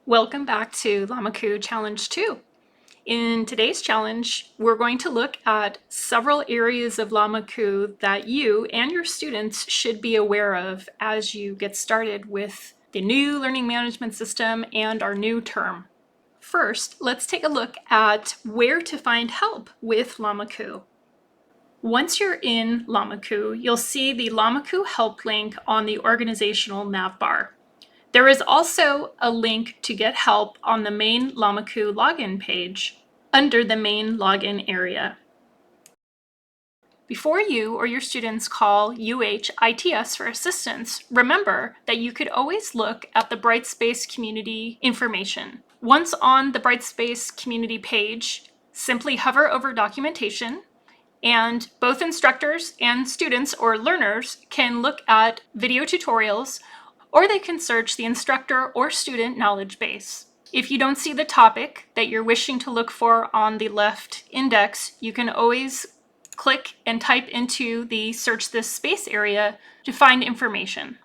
Welcome back to Lamakū Challenge 2. In today's challenge, we're going to look at several areas of Lamakū that you and your students should be aware of as you get started with the new learning management system and our new term. First, let's take a look at where to find help with Lamakū. Once you're in Lamakū, you'll see the Lamakū help link on the organizational navbar. There is also a link to get help on the main Lamakū login page under the main login area. Before you or your students call UH-ITS for assistance, remember that you could always look at the Brightspace community information. Once on the Brightspace community page, simply hover over documentation, and both instructors and students or learners can look at video tutorials, or they can search the instructor or student knowledge base. If you don't see the topic that you're wishing to look for on the left index, you can always click and type into the search this space area to find information.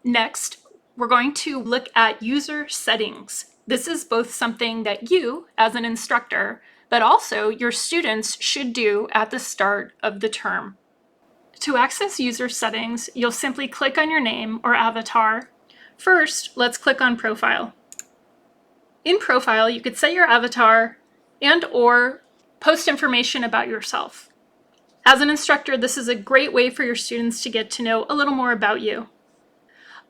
Next, we're going to look at user settings. This is both something that you, as an instructor, but also your students should do at the start of the term. To access user settings, you'll simply click on your name or avatar. First, let's click on Profile. In Profile, you could set your avatar and/or post information about yourself. As an instructor, this is a great way for your students to get to know a little more about you.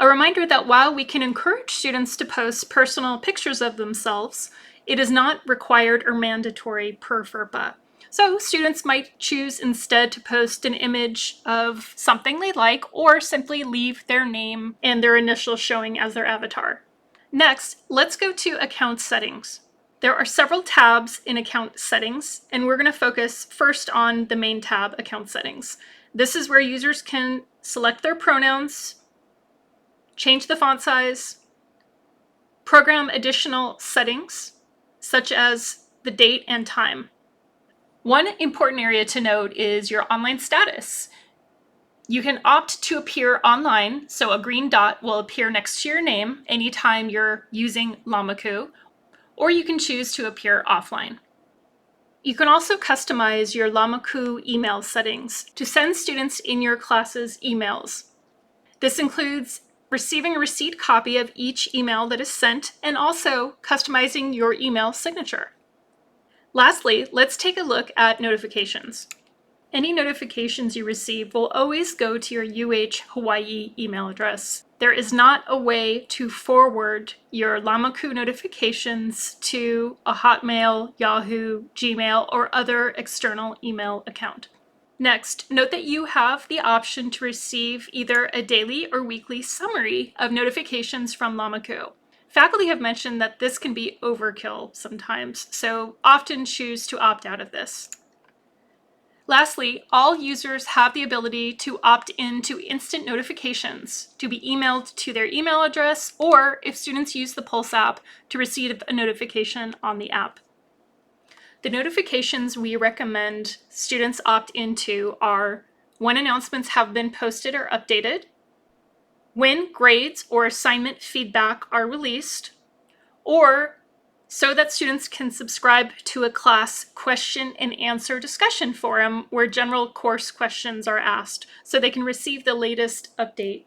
A reminder that while we can encourage students to post personal pictures of themselves, it is not required or mandatory per FERPA. So students might choose instead to post an image of something they like, or simply leave their name and their initials showing as their avatar. Next, let's go to Account Settings. There are several tabs in Account Settings, and we're going to focus first on the main tab, Account Settings. This is where users can select their pronouns, change the font size, program additional settings, such as the date and time. One important area to note is your online status. You can opt to appear online, so a green dot will appear next to your name anytime you're using Lamakū, or you can choose to appear offline. You can also customize your Lamakū email settings to send students in your classes emails. This includes receiving a receipt copy of each email that is sent, and also customizing your email signature. Lastly, let's take a look at notifications. Any notifications you receive will always go to your UH Hawaii email address. There is not a way to forward your Lamakū notifications to a Hotmail, Yahoo, Gmail, or other external email account. Next, note that you have the option to receive either a daily or weekly summary of notifications from Lamakū. Faculty have mentioned that this can be overkill sometimes, so often choose to opt out of this. Lastly, all users have the ability to opt into instant notifications to be emailed to their email address, or if students use the Pulse app, to receive a notification on the app. The notifications we recommend students opt into are when announcements have been posted or updated, when grades or assignment feedback are released, or so that students can subscribe to a class question and answer discussion forum where general course questions are asked so they can receive the latest update.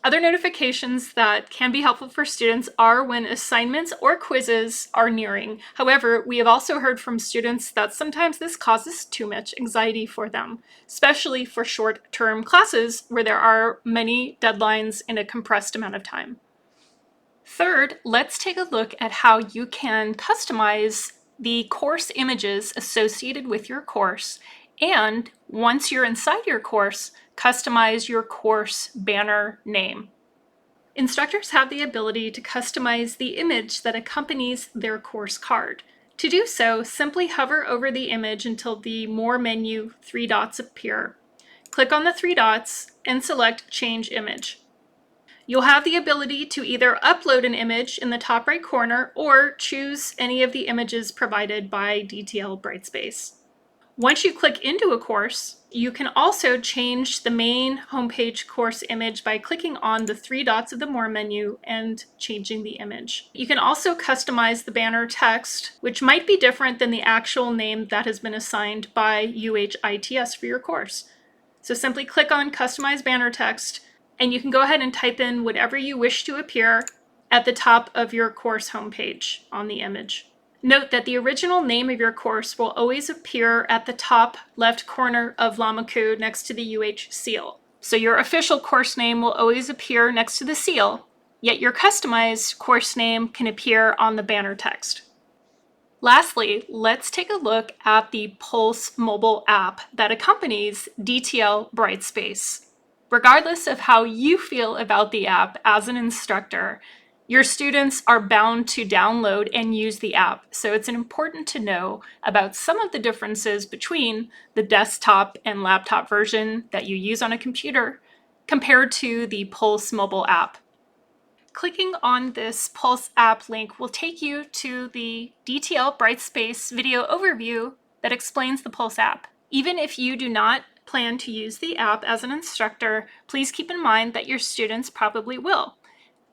Other notifications that can be helpful for students are when assignments or quizzes are nearing. However, we have also heard from students that sometimes this causes too much anxiety for them, especially for short-term classes where there are many deadlines in a compressed amount of time. Third, let's take a look at how you can customize the course images associated with your course, and once you're inside your course, customize your course banner name. Instructors have the ability to customize the image that accompanies their course card. To do so, simply hover over the image until the More menu 3 dots appear. Click on the 3 dots and select Change Image. You'll have the ability to either upload an image in the top right corner or choose any of the images provided by DTL Brightspace. Once you click into a course, you can also change the main homepage course image by clicking on the three dots of the More menu and changing the image. You can also customize the banner text, which might be different than the actual name that has been assigned by UHITS for your course. So simply click on Customize Banner Text, and you can go ahead and type in whatever you wish to appear at the top of your course homepage on the image. Note that the original name of your course will always appear at the top left corner of Lamaku next to the UH seal. So your official course name will always appear next to the seal, yet your customized course name can appear on the banner text. Lastly, let's take a look at the Pulse mobile app that accompanies DTL Brightspace. Regardless of how you feel about the app as an instructor, your students are bound to download and use the app, so it's important to know about some of the differences between the desktop and laptop version that you use on a computer compared to the Pulse mobile app. Clicking on this Pulse app link will take you to the DTL Brightspace video overview that explains the Pulse app. Even if you do not plan to use the app as an instructor, please keep in mind that your students probably will.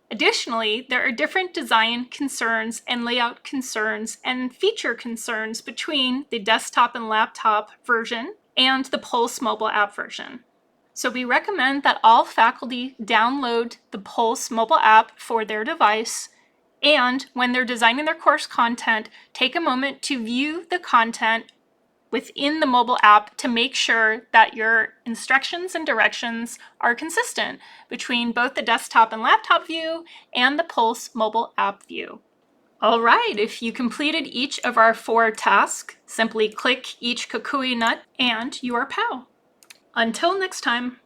Additionally, there are different design concerns and layout concerns and feature concerns between the desktop and laptop version and the Pulse mobile app version. So we recommend that all faculty download the Pulse mobile app for their device, and when they're designing their course content, take a moment to view the content within the mobile app to make sure that your instructions and directions are consistent between both the desktop and laptop view and the Pulse mobile app view. All right, if you completed each of our 4 tasks, simply click each kukui nut and you are POW. Until next time.